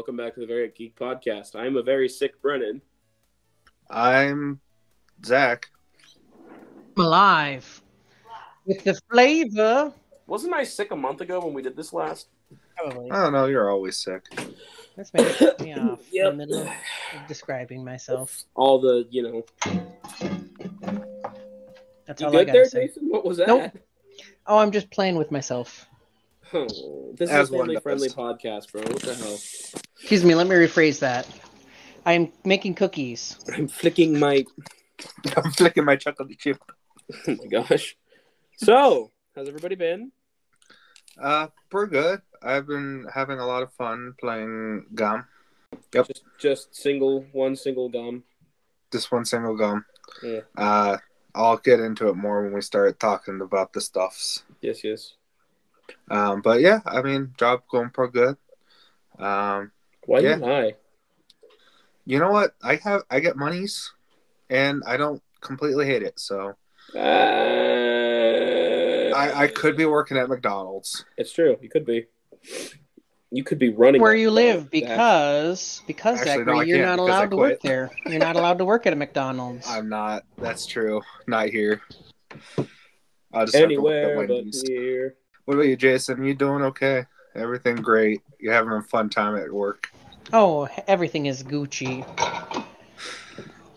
welcome back to the Variant Geek Podcast. I'm a very sick Brennan. I'm Zach. I'm alive. With the flavor. Wasn't I sick a month ago when we did this last? Probably. I don't know, you're always sick. That's me off in the middle of describing myself. All the, That's You all I good gotta there, say. Jason? What was that? Nope. Oh, I'm just playing with myself. Oh, this As is a one family-friendly does. podcast, bro. What the hell? Excuse me, let me rephrase that. I'm making cookies. I'm flicking my... I'm flicking my chocolate chip. Oh my gosh. So, how's everybody been? Pretty good. I've been having a lot of fun playing gum. Yep. Just one single gum. Just one single gum. Yeah. I'll get into it more when we start talking about the stuffs. Yes. But yeah, I mean, job going pretty good. Why yeah. you lie? You know what? I get monies, and I don't completely hate it. So I could be working at McDonald's. It's true. You could be. You could be running Where you live, Actually, because no, Zachary, I you're can't not because allowed I to work quit. there. You're not allowed to work at a McDonald's. I'm not. That's true. Not here. I'll just have to work Anywhere at but Wendy's. here. What about you, Jason? You doing okay? Everything great? You having a fun time at work? Oh, everything is Gucci.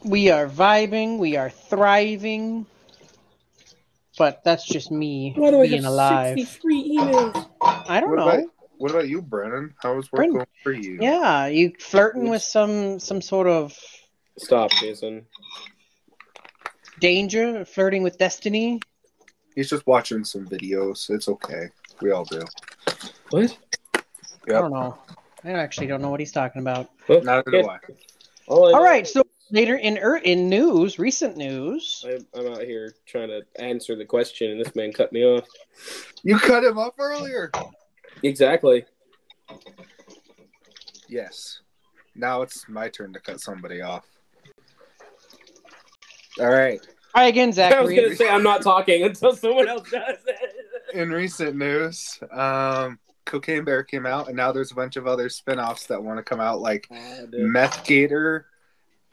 We are vibing. We are thriving. But that's just me Why do I being have alive. 63 emails? I don't know. What about you, Brennan? How was work Brennan. going for you? Yeah, you flirting with some sort of Stop, Jason. danger, flirting with destiny. He's just watching some videos. It's okay. We all do. What? I Yep. don't know. I actually don't know what he's talking about. Well, Neither do I. All right, so later in recent news. I'm out here trying to answer the question, and this man cut me off. You cut him off earlier. Exactly. Yes. Now it's my turn to cut somebody off. All right. Hi again, I was Zachary. going to say I'm not talking until someone else does it. In recent news, Cocaine Bear came out, and now there's a bunch of other spin-offs that want to come out, like Meth Gator,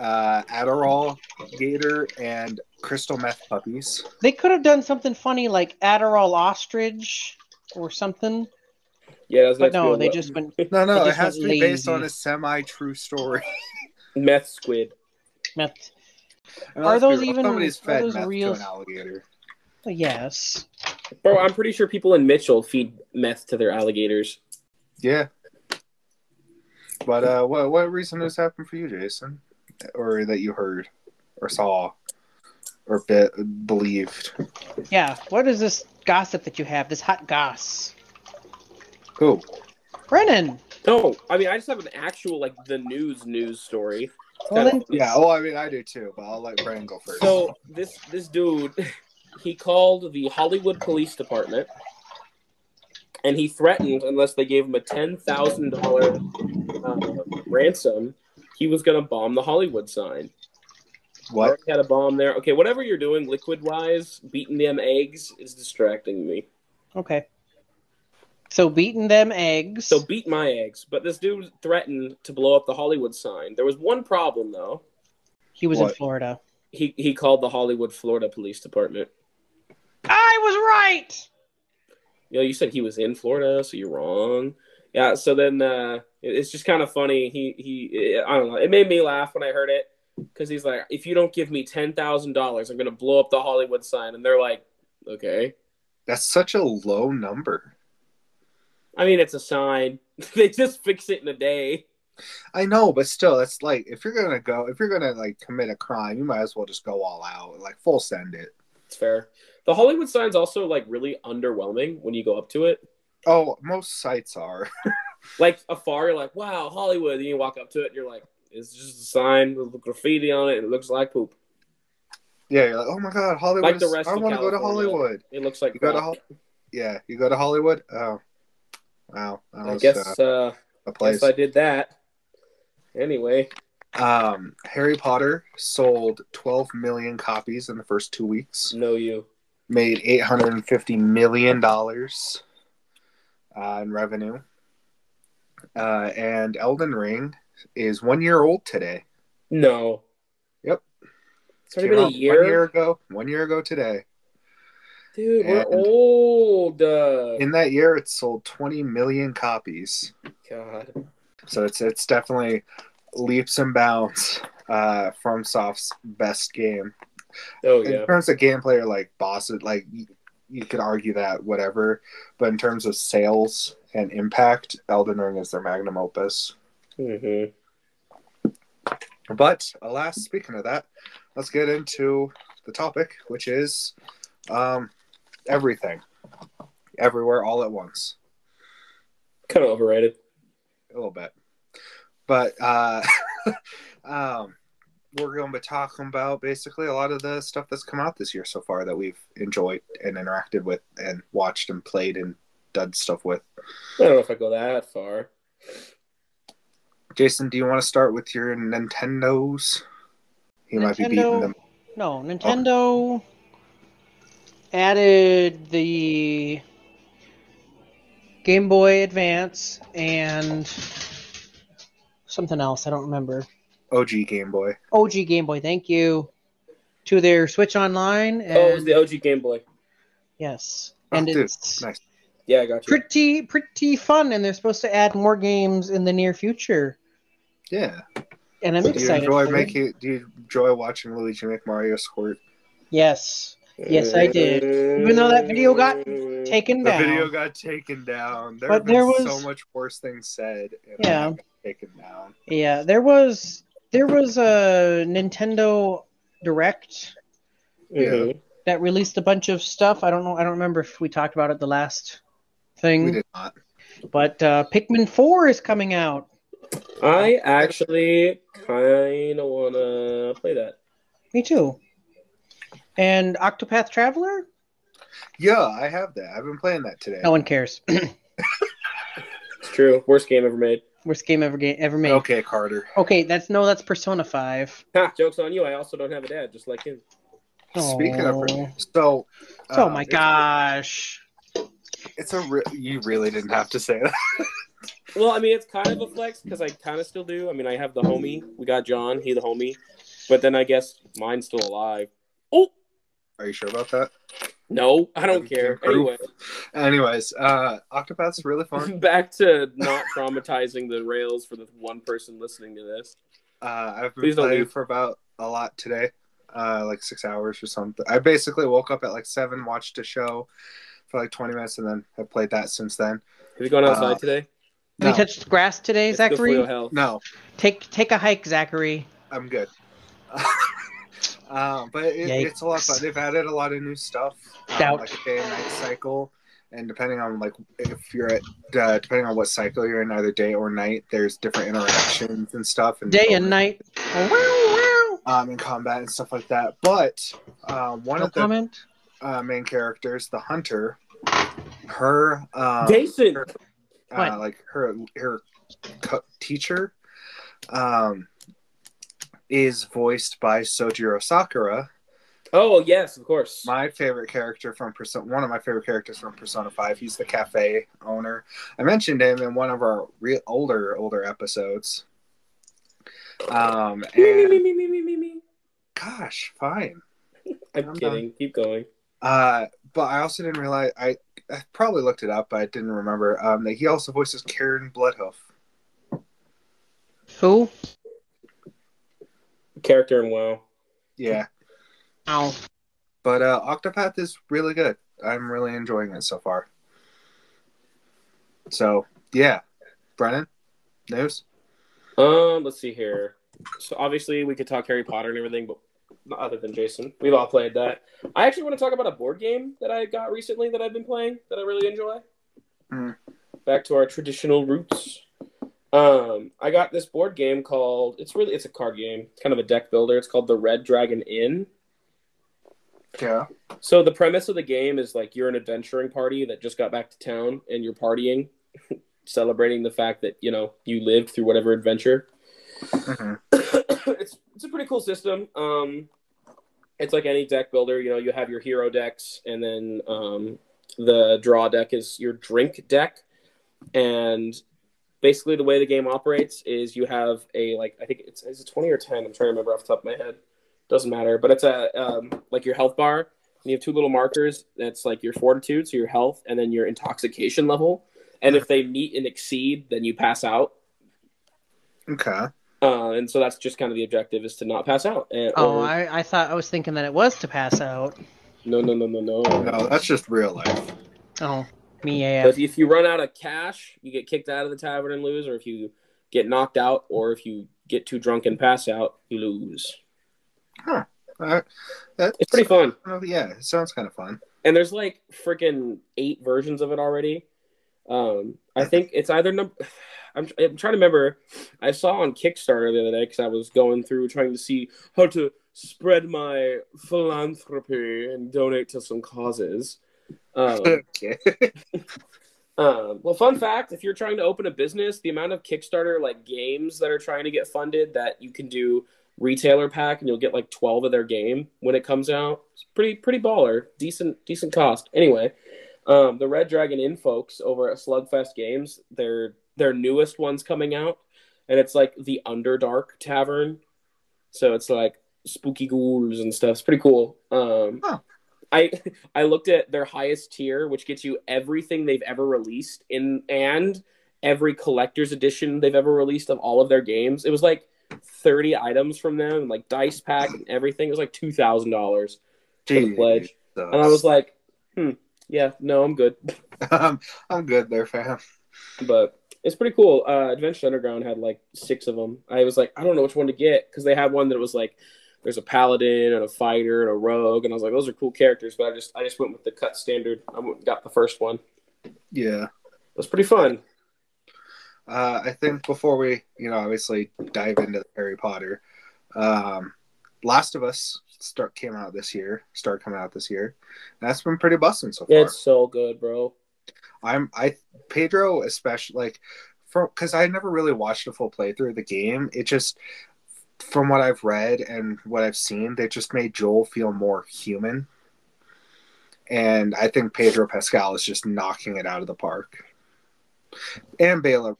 Adderall Gator, and Crystal Meth Puppies. They could have done something funny like Adderall Ostrich or something. Yeah, that's But no, real they what- just went No, They it just has to went be based lazy. on a semi-true story. meth squid. meth. And Are let's be those real, even- somebody's are fed those meth real- to an alligator? Yes. Bro, I'm pretty sure people in Mitchell feed meth to their alligators. Yeah. But what recent news happened for you, Jason? Or that you heard, or saw, or believed? Yeah. What is this gossip that you have? This hot goss. Who? Brennan. No, I mean, I just have an actual, the news story. Well, then, Yeah, well, I mean, I do too, but I'll let Brandon go first. So, this dude, he called the Hollywood Police Department, and he threatened, unless they gave him a $10,000 ransom, he was going to bomb the Hollywood sign. What? Already had a bomb there. Okay, whatever you're doing liquid-wise, beating them eggs is distracting me. okay. So beating them eggs. So beat my eggs. But this dude threatened to blow up the Hollywood sign. There was one problem, though. He was in What? Florida. He called the Hollywood, Florida Police Department. I was right. You said he was in Florida, so you're wrong. Yeah, so then it's just kind of funny. I don't know. It made me laugh when I heard it because he's like, if you don't give me $10,000, I'm going to blow up the Hollywood sign. And they're like, okay. That's such a low number. I mean, it's a sign. They just fix it in a day. I know, but still, it's like, if you're gonna commit a crime, you might as well just go all out, full send it. It's fair. The Hollywood sign's also, really underwhelming when you go up to it. Oh, most sites are. Afar, you're like, wow, Hollywood. And you walk up to it, and you're like, it's just a sign with graffiti on it, and it looks like poop. Yeah, you're like, oh my god, Hollywood. Like the rest I of want to go to California. Hollywood. It looks like You go to crap. you go to Hollywood. Oh, wow. That I was, guess a place. guess I did that. Anyway, Harry Potter sold 12 million copies in the first 2 weeks. know you. Made $850 million in revenue. And Elden Ring is 1 year old today. No. Yep. It's already been a year? 1 year ago. 1 year ago today. Dude, we're old. In that year, it sold 20 million copies. God. So it's definitely leaps and bounds from Soft's best game. Oh, yeah. In terms of gameplay or like bosses, like you could argue that whatever, but in terms of sales and impact, Elden Ring is their magnum opus. Mm-hmm. But alas, speaking of that, let's get into the topic, which is everything, everywhere, all at once. Kind of overrated. A little bit. But we're going to be talking about basically a lot of the stuff that's come out this year so far that we've enjoyed and interacted with and watched and played and done stuff with. I don't know if I go that far. Jason, do you want to start with your Nintendos? He might be beating them. No, Nintendo added the Game Boy Advance and something else. I don't remember. OG Game Boy. OG Game Boy, thank you. To their Switch Online. And, it was the OG Game Boy. Yes. And it's nice. Yeah, I got you. Pretty fun, and they're supposed to add more games in the near future. Yeah. And I'm excited. Do you enjoy watching Luigi make Mario squirt? Yes. Yes, I did. Even though that video got taken down. The video got taken down. There was so much worse things said. And yeah. Got taken down. Yeah, there was a Nintendo Direct. Yeah. That released a bunch of stuff. I don't remember if we talked about it the last thing. We did not. But Pikmin 4 is coming out. I actually kind of want to play that. Me too. And Octopath Traveler? Yeah, I have that. I've been playing that today. No one cares. It's true. Worst game ever made. Worst game ever made. Okay, Carter. Okay, that's Persona 5. Ha, joke's on you. I also don't have a dad, just like him. Speaking of, oh my gosh, you really didn't have to say that. Well, I mean, it's kind of a flex because I kind of still do. I mean, I have the homie. We got John. He the homie, but then I guess mine's still alive. Oh, are you sure about that? No, I don't care. Anyways, Octopath's really fun. Back to not traumatizing the rails for the one person listening to this. I've been playing for about a lot today. Like 6 hours or something. I basically woke up at like 7, watched a show for like 20 minutes, and then have played that since then. Have you gone outside today? Have you touched grass today, Zachary? No. Take a hike, Zachary. I'm good. But it's a lot of fun. They've added a lot of new stuff, like a day and night cycle, and depending on like if you're at depending on what cycle you're in, either day or night, there's different interactions and stuff. And day and night. In combat and stuff like that. But one of the main characters, the hunter, her Jason, her teacher, is voiced by Sojiro Sakura. Oh yes, of course. My favorite character from one of my favorite characters from Persona 5. He's the cafe owner. I mentioned him in one of our older episodes. Me. Gosh, fine. I'm kidding. Done. Keep going. But I also didn't realize I probably looked it up, but I didn't remember that he also voices Karen Bloodhoof. Who? Character in WoW. Yeah. Oh. But Octopath is really good. I'm really enjoying it so far. So yeah, Brennan, news. Let's see here. So obviously we could talk Harry Potter and everything, but other than Jason, we've all played that. I actually want to talk about a board game that I got recently that I've been playing that I really enjoy. Back to our traditional roots. I got this board game called it's a card game. It's kind of a deck builder. It's called the Red Dragon Inn. Yeah. So the premise of the game is like you're an adventuring party that just got back to town and you're partying, celebrating the fact that you lived through whatever adventure. Mm-hmm. It's a pretty cool system. It's like any deck builder. You have your hero decks, and then the draw deck is your drink deck, and basically the way the game operates is you have a I think is it 20 or 10? I'm trying to remember off the top of my head. Doesn't matter, but it's a like your health bar, and you have two little markers. That's like your fortitude, so your health, and then your intoxication level. And if they meet and exceed, then you pass out. Okay. And so that's just kind of the objective, is to not pass out. I was thinking that it was to pass out. No. No, that's just real life. Oh, me AF. But if you run out of cash, you get kicked out of the tavern and lose, or if you get knocked out, or if you get too drunk and pass out, you lose. Huh. It's pretty fun. Yeah, it sounds kind of fun. And there's like freaking 8 versions of it already. I think it's either I'm trying to remember. I saw on Kickstarter the other day because I was going through trying to see how to spread my philanthropy and donate to some causes. Okay. Well, fun fact: if you're trying to open a business, the amount of Kickstarter games that are trying to get funded that you can do retailer pack, and you'll get 12 of their game when it comes out. It's pretty baller, decent cost. Anyway, the Red Dragon Inn folks over at Slugfest Games, their newest one's coming out, and it's the Underdark Tavern, so it's spooky ghouls and stuff. It's pretty cool. I looked at their highest tier, which gets you everything they've ever released and every collector's edition they've ever released of all of their games. It was 30 items from them, dice pack and everything. It was $2,000 for the pledge. And I was yeah, no, I'm good. I'm good there, fam. But it's pretty cool. Adventure Underground had 6 of them. I was I don't know which one to get, because they had one that was there's a paladin and a fighter and a rogue, and I was those are cool characters, but I just went with the cut standard. I went and got the first one. Yeah. It was pretty fun. I think before we, obviously dive into Harry Potter, Last of Us started coming out this year. That's been pretty busting so far. It's so good, bro. Pedro especially, because I never really watched a full playthrough of the game. It just, from what I've read and what I've seen, they just made Joel feel more human. And I think Pedro Pascal is just knocking it out of the park. And Bella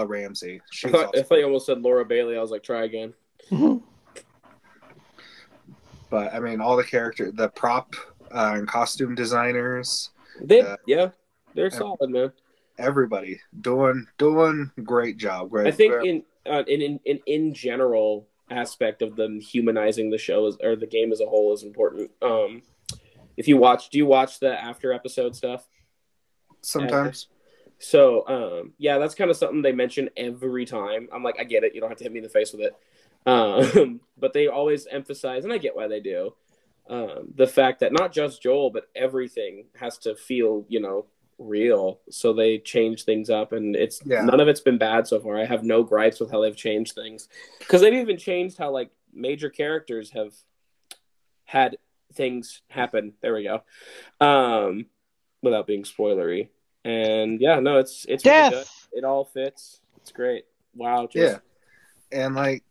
Ramsey. I thought you almost said Laura Bailey. I was try again. But I mean, all the character, the prop and costume designers. They're solid, man. Everybody doing great job. I think in general aspect of them humanizing the show or the game as a whole is important. Do you watch the after episode stuff? Sometimes. So, that's kind of something they mention every time. I'm I get it. You don't have to hit me in the face with it. But they always emphasize, and I get why they do, the fact that not just Joel, but everything has to feel, real. So they change things up, and none of it's been bad so far. I have no gripes with how they've changed things, because they've even changed how major characters have had things happen. There we go. Without being spoilery. And it's really good. It all fits. It's great. Wow. Yeah. And I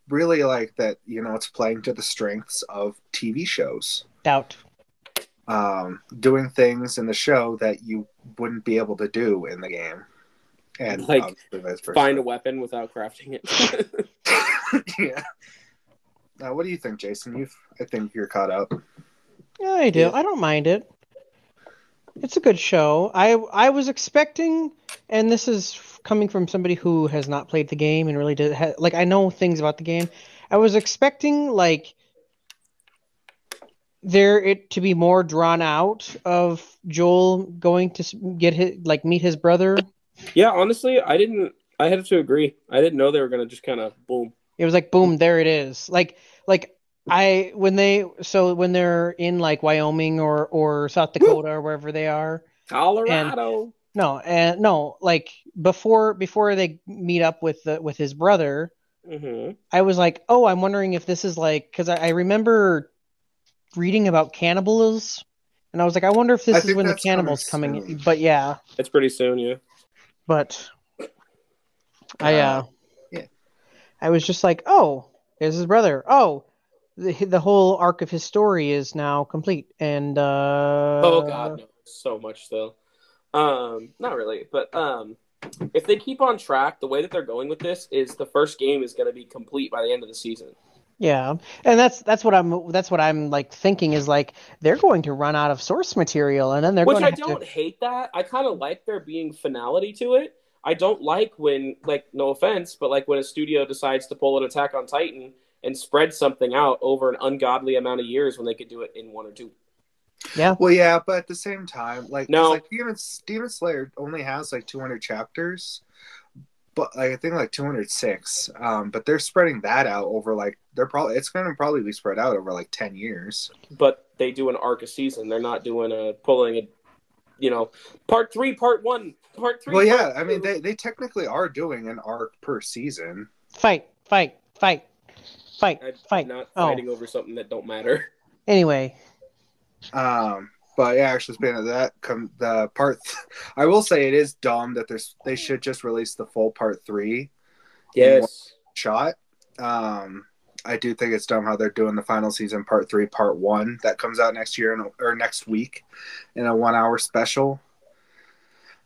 really like that, it's playing to the strengths of TV shows. Doubt. Doing things in the show that you wouldn't be able to do in the game. And find a weapon without crafting it. Yeah. Now, what do you think, Jason? I think you're caught up. Yeah, I do. Yeah. I don't mind it. It's a good show. I was expecting, and this is coming from somebody who has not played the game and really I know things about the game. I was expecting it to be more drawn out of Joel going to get his meet his brother. Yeah, honestly, I had to agree. I didn't know they were gonna just kind of boom. It was boom, there it is. When they're in Wyoming or South Dakota or wherever they are, Colorado. Before they meet up with his brother, mm-hmm. I was I'm wondering if this is because I remember reading about cannibals, and I was I wonder if this is when the cannibals coming in. But yeah, it's pretty soon, yeah. But I was just there's his brother. Oh. The whole arc of his story is now complete, and oh god, no, so much still. Not really, but if they keep on track, the way that they're going with this is the first game is going to be complete by the end of the season. Yeah, and that's what I'm like thinking is like they're going to run out of source material, and then they're Which going I to don't hate that. I kind of like there being finality to it. I don't like when, like, no offense, but like when a studio decides to pull an Attack on Titan and spread something out over an ungodly amount of years when they could do it in 1 or 2. Yeah. Well, yeah, but at the same time, like, No. like Demon Slayer only has like 200 chapters, but like, I think like 206. But they're spreading that out over like it's going to probably be spread out over like 10 years. But they do an arc a season. They're not doing pulling a, part 3, part 1, part 3. Well, yeah, I mean they technically are doing an arc per season. Fight. I'm not fighting over something that don't matter. Anyway. But yeah, actually, speaking of that, I will say it is dumb that they should just release the full part 3. Yes. In one shot. I do think it's dumb how they're doing the final season part 3, part 1 that comes out next year or next week in a 1-hour special.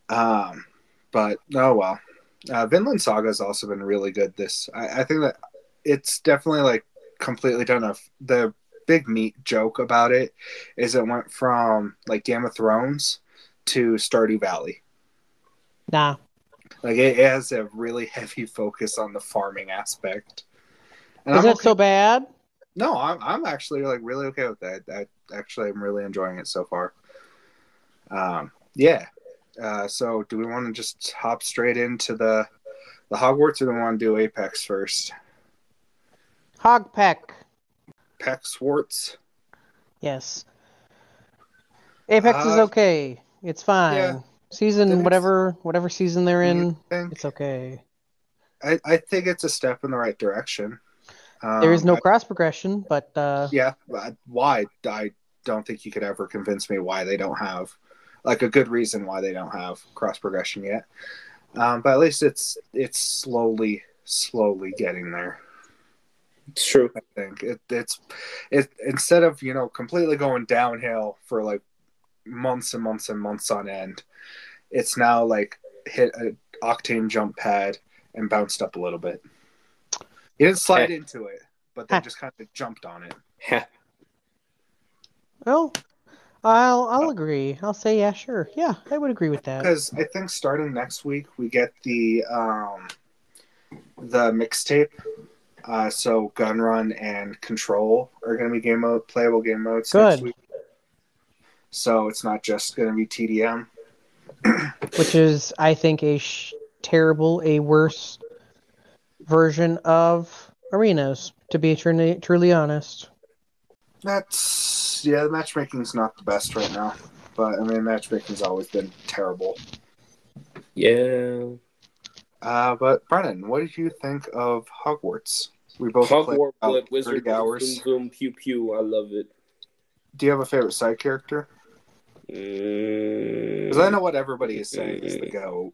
But oh well. Vinland Saga has also been really good. I think that it's definitely like completely done the big meat joke about it is it went from like Game of Thrones to Stardew Valley. Nah. Like it has a really heavy focus on the farming aspect. And is that so bad? No, I'm actually like really okay with that. I'm really enjoying it so far. Yeah. So do we want to just hop straight into the Hogwarts, or do we want to do Apex first? Hogpeck. Peck-Swartz. Yes. Apex is okay. It's fine. Yeah. Season whatever season they're in, it's okay. I think it's a step in the right direction. There is no cross progression, but yeah. Why? I don't think you could ever convince me why they don't have like a good reason why they don't have cross progression yet. But at least it's slowly getting there. It's true. I think it's instead of completely going downhill for like months and months and months on end, it's now like hit an octane jump pad and bounced up a little bit. You didn't slide into it, but they just kind of jumped on it. Well, I'll agree. I'll say yeah, sure. Yeah, I would agree with that. Because I think starting next week we get the mixtape. So Gun Run and Control are going to be playable game modes next week. So it's not just going to be TDM. Which is, I think, a worse version of Arenas, to be truly honest. The matchmaking's not the best right now. But, I mean, matchmaking's always been terrible. Yeah. But, Brennan, what did you think of Hogwarts? We both Hogwarts played Wizard 30 hours. Zoom, zoom, pew, pew. I love it. Do you have a favorite side character? Because I know what everybody is saying is the GOAT.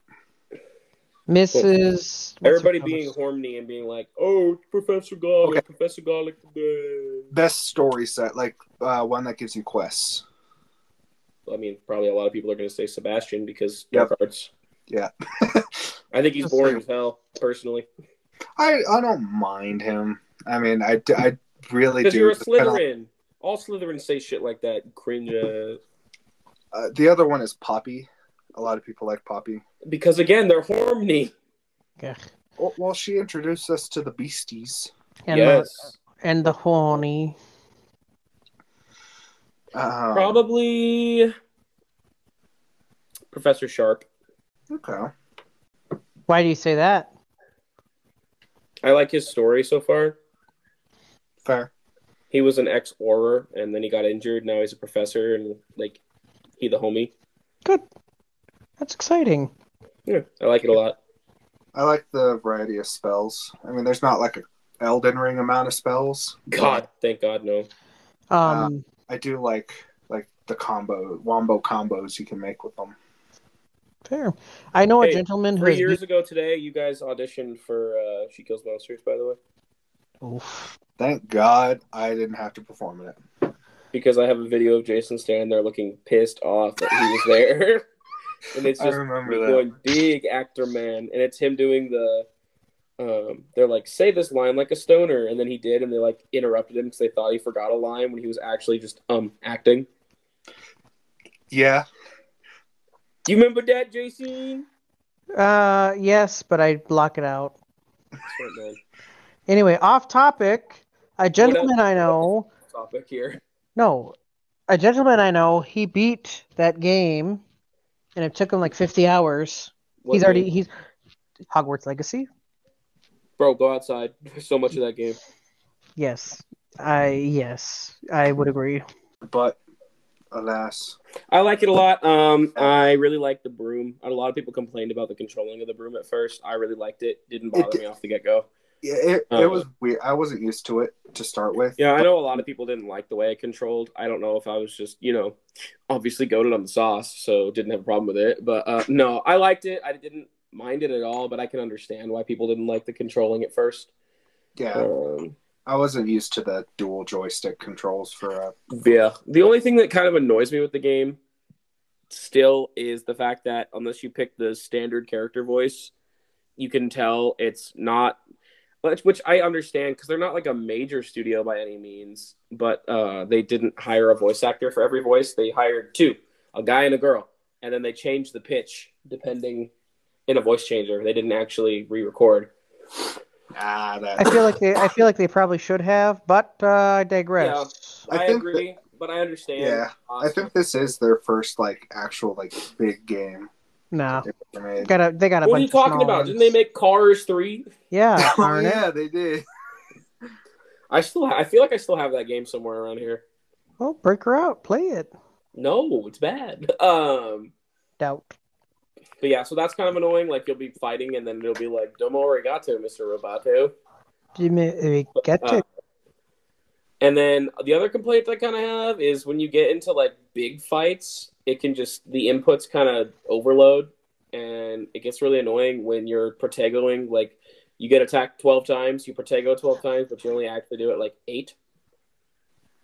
Mrs. Everybody being horny and being like, "Oh, Professor Garlic, okay. Professor Garlic the best story set, like one that gives you quests." I mean, probably a lot of people are going to say Sebastian because Dark Arts. Yeah. I think he's boring as hell, personally. I don't mind him. I mean, I really do. Because you're a Slytherin. All Slytherins say shit like that. Cringe. The other one is Poppy. A lot of people like Poppy. Because, again, they're horny. Yeah. Well, she introduced us to the beasties. And the horny. Probably Professor Sharp. Okay. Why do you say that? I like his story so far. Fair. He was an ex-Auror, and then he got injured. Now he's a professor, and, like, he the homie. Good. That's exciting. Yeah, I like it a lot. I like the variety of spells. I mean, there's not, like, an Elden Ring amount of spells. God, thank God, no. I do like the wombo combos you can make with them. Fair. I know a gentleman who 3 years ago today, you guys auditioned for She Kills Monsters, by the way. Oof. Thank God I didn't have to perform it. Because I have a video of Jason standing there looking pissed off that he was there. and it's I just remember that. going big actor man, and it's him doing the. They're like, say this line like a stoner, and then he did, and they like interrupted him because they thought he forgot a line when he was actually just acting. Yeah. Do you remember that, Jason? Yes, but I block it out. Smart man. Anyway, off topic. A gentleman I know. Topic here. No, a gentleman I know. He beat that game, and it took him like 50 hours. What He's Hogwarts Legacy. Bro, go outside. There's so much of that game. Yes, I would agree. But alas, I like it a lot. I really like the broom. A lot of people complained about the controlling of the broom at first. I really liked it. Didn't bother me off the get-go. Yeah, it was weird. I wasn't used to it to start with. Yeah, I know a lot of people didn't like the way it controlled. I don't know if I was just, obviously goated on the sauce, so didn't have a problem with it. But no, I liked it. I didn't mind it at all, but I can understand why people didn't like the controlling at first. Yeah. I wasn't used to the dual joystick controls for Yeah. The only thing that kind of annoys me with the game still is the fact that unless you pick the standard character voice, you can tell it's not, which I understand because they're not like a major studio by any means, but they didn't hire a voice actor for every voice. They hired two, a guy and a girl, and then they changed the pitch depending in a voice changer. They didn't actually re-record. I feel like they probably should have, but I digress. Yeah, I agree, but I understand. Yeah, I think this is their first actual big game. No, they got a What are you talking about? Ones. Didn't they make Cars 3? Yeah, oh yeah, they did. I feel like I still have that game somewhere around here. Well, break her out, play it. No, it's bad. Doubt. But yeah, so that's kind of annoying. Like you'll be fighting, and then it'll be like "Domo arigato, Mr. Roboto." And then the other complaint I kind of have is when you get into big fights, it can just the inputs kind of overload, and it gets really annoying when you're protegoing. Like you get attacked 12 times, you protego 12 times, but you only actually do it 8,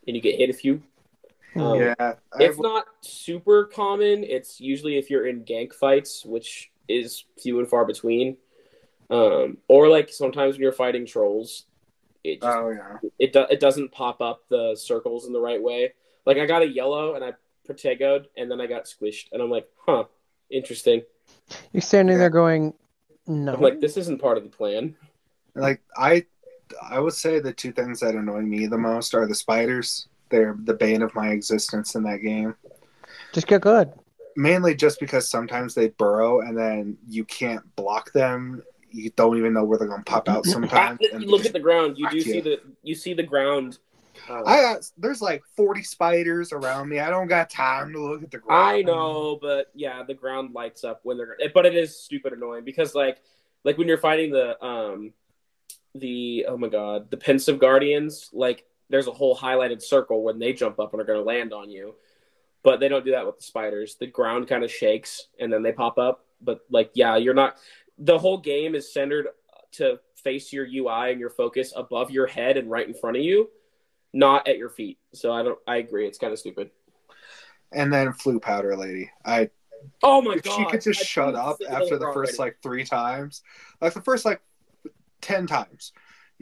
and you get hit a few. It's not super common. It's usually if you're in gank fights, which is few and far between. Or sometimes when you're fighting trolls, it doesn't pop up the circles in the right way. Like I got a yellow and I protegoed and then I got squished and I'm like, huh, interesting. You're standing there going, no. I'm like, this isn't part of the plan. I would say the two things that annoy me the most are the spiders. They're the bane of my existence in that game. Just get good. Mainly just because sometimes they burrow and then you can't block them. You don't even know where they're going to pop out sometimes. You look at the ground. You see the ground. There's 40 spiders around me. I don't got time to look at the ground. I know, but yeah, the ground lights up when they're. But it is stupid annoying because like when you're fighting the oh my god, the pensive guardians, there's a whole highlighted circle when they jump up and are going to land on you. But they don't do that with the spiders. The ground kind of shakes and then they pop up. But you're not. The whole game is centered to face your UI and your focus above your head and right in front of you, not at your feet. So I agree. It's kind of stupid. And then Flu Powder Lady. Oh my god! If she could just shut up after the first 3 times, the first 10 times.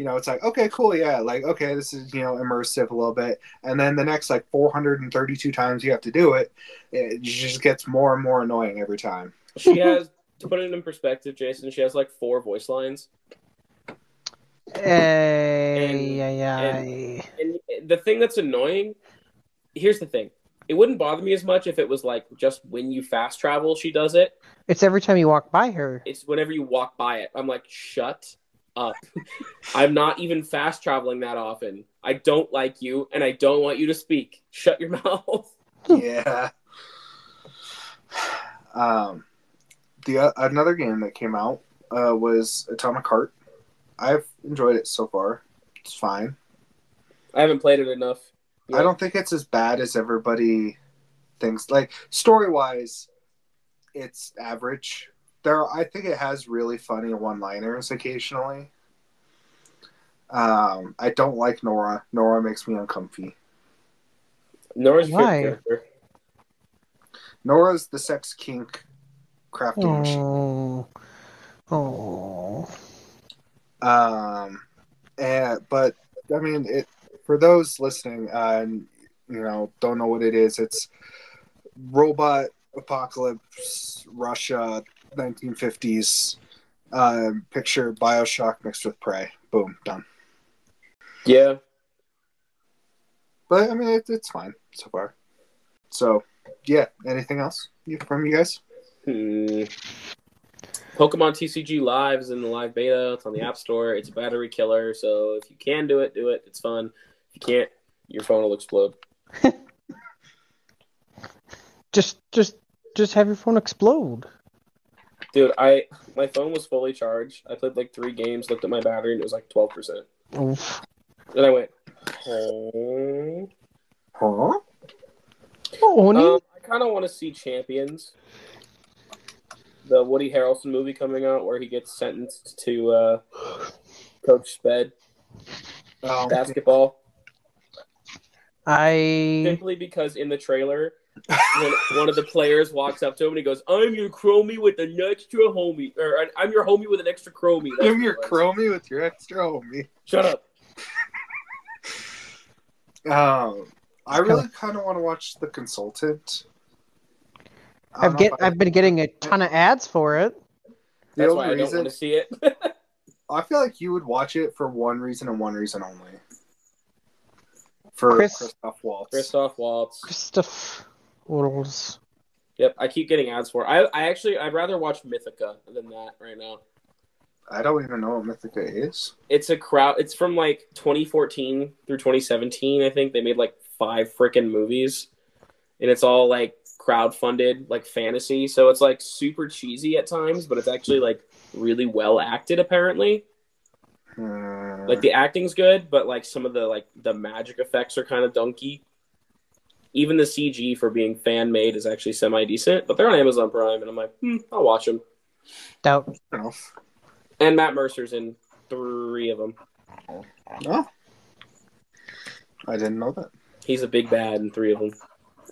It's okay, cool, yeah, okay, this is, immersive a little bit. And then the next, 432 times you have to do it, it just gets more and more annoying every time. She has, to put it in perspective, Jason, she has 4 voice lines. And the thing that's annoying, here's the thing. It wouldn't bother me as much if it was just when you fast travel, she does it. It's every time you walk by her. It's whenever you walk by it. I'm like, shut up. I'm not even fast traveling that often. I don't like you and I don't want you to speak. Shut your mouth. Yeah. Another game that came out was Atomic Heart. I've enjoyed it so far. It's fine. I haven't played it enough. I don't think it's as bad as everybody thinks. Story-wise, it's average. I think it has really funny one-liners occasionally. I don't like Nora. Nora makes me uncomfy. Nora's why? character. Nora's the sex kink crafting machine. Oh. But I mean, for those listening, and don't know what it is. It's robot apocalypse, Russia, 1950s. Picture BioShock mixed with Prey. Boom, done. Yeah. But I mean, it's fine so far. So, yeah. Anything else from you guys? Pokemon TCG Live is in the live beta. It's on the App Store. It's a battery killer, so if you can do it, do it. It's fun. If you can't, your phone will explode. Just have your phone explode. Dude, my phone was fully charged. I played like 3 games, looked at my battery, and it was like 12%. Oof. Then I went, oh. Huh? I kind of want to see Champions. The Woody Harrelson movie coming out where he gets sentenced to coach Sped basketball. Simply because in the trailer, when one of the players walks up to him and he goes, "I'm your chromie with an extra homie," or "I'm your homie with an extra chromie." I'm your chromie with your extra homie. Shut up. I really kind of want to watch The Consultant. I've been getting a ton of ads for it. That's why I don't want to see it. I feel like you would watch it for one reason and one reason only. For Christoph Waltz. Christoph Waltz. Yep, I keep getting ads for it. I'd rather watch Mythica than that right now. I don't even know what Mythica is. It's it's from like 2014 through 2017, I think. They made like 5 freaking movies. And it's all like crowdfunded, like fantasy. So it's like super cheesy at times, but it's actually like really well acted apparently. Like the acting's good, but like some of the magic effects are kind of dunky. Even the CG for being fan made is actually semi decent, but they're on Amazon Prime, and I'm like, I'll watch them. Doubt. And Matt Mercer's in 3 of them. No, I didn't know that. He's a big bad in 3 of them.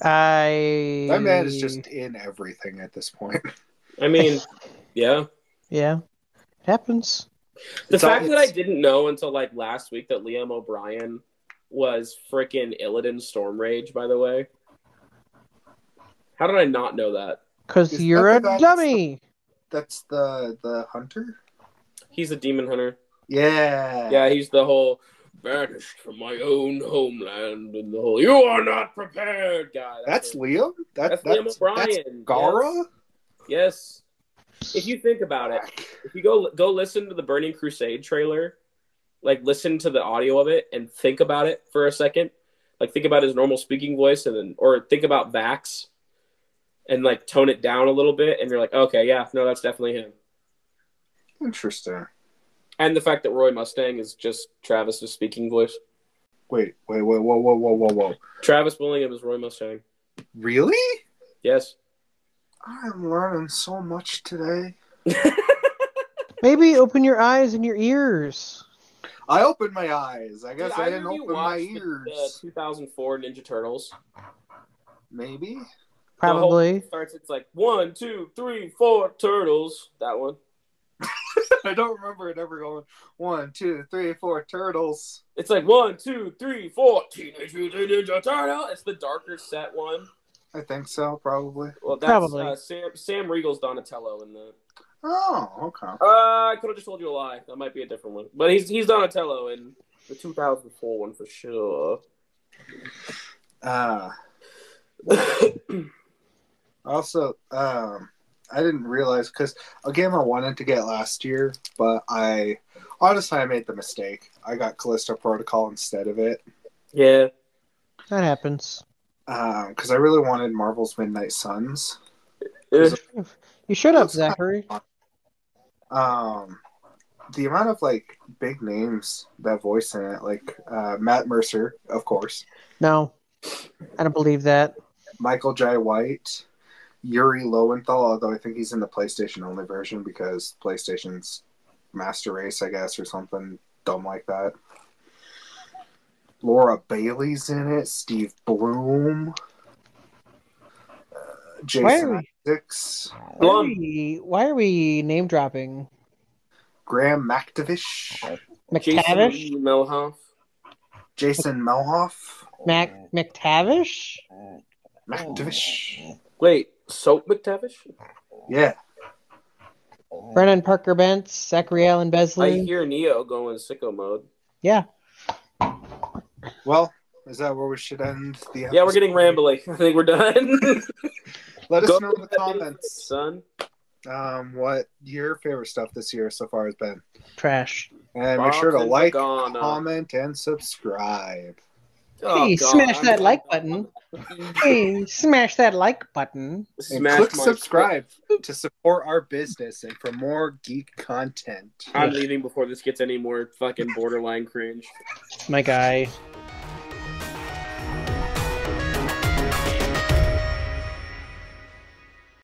That man is just in everything at this point. I mean, yeah. Yeah. It happens. The fact that I didn't know until like last week that Liam O'Brien was freaking Illidan Stormrage, by the way. How did I not know that? Because you're a dummy. That's the hunter? He's a demon hunter. Yeah. Yeah, he's the whole banished from my own homeland and the whole "you are not prepared" guy. That's Liam? That's Liam O'Brien. That's Gara? Yes. If you think about it, if you go listen to the Burning Crusade trailer, like listen to the audio of it and think about it for a second. Like think about his normal speaking voice or think about Vax and like tone it down a little bit and you're like, okay, yeah, no, that's definitely him. Interesting. And the fact that Roy Mustang is just Travis's speaking voice. Wait, whoa. Travis Willingham is Roy Mustang. Really? Yes. I'm learning so much today. Maybe open your eyes and your ears. I opened my eyes. I guess I didn't open my ears. The 2004 Ninja Turtles. Maybe. Probably. It's like 1, 2, 3, 4 turtles. That one. I don't remember it ever going 1, 2, 3, 4 turtles. It's like 1, 2, 3, 4 Teenage Mutant Ninja Turtle. It's the darker set one. I think so, probably. Well, that's Sam Riegel's Donatello in the. Oh, okay. I could have just told you a lie. That might be a different one, but he's Donatello in the 2004 one for sure. Also, I didn't realize because a game I wanted to get last year, but I made the mistake. I got Callisto Protocol instead of it. Yeah, that happens. Because I really wanted Marvel's Midnight Suns. You should have, Zachary. The amount of like big names that voice in it, like Matt Mercer, of course. No, I don't believe that. Michael J. White, Yuri Lowenthal, although I think he's in the PlayStation only version because PlayStation's Master Race, I guess, or something dumb like that. Laura Bailey's in it. Steve Bloom. Jason 6. Why are we name dropping? Graham McTavish. McTavish? Jason Melhoff. McTavish? McTavish. Wait, Soap McTavish? Yeah. Brennan Parker Bentz, Zachary Allen I Besley. hear Neo going sicko mode. Yeah. Well, is that where we should end the episode? Yeah, we're getting rambly. I think we're done. Let us know in the comments, son. what your favorite stuff this year so far has been. Trash. And make sure to like, comment, and subscribe. Hey, smash that like button. Hey, smash that like button. And click subscribe to support our business and for more geek content. I'm leaving before this gets any more fucking borderline cringe. My guy.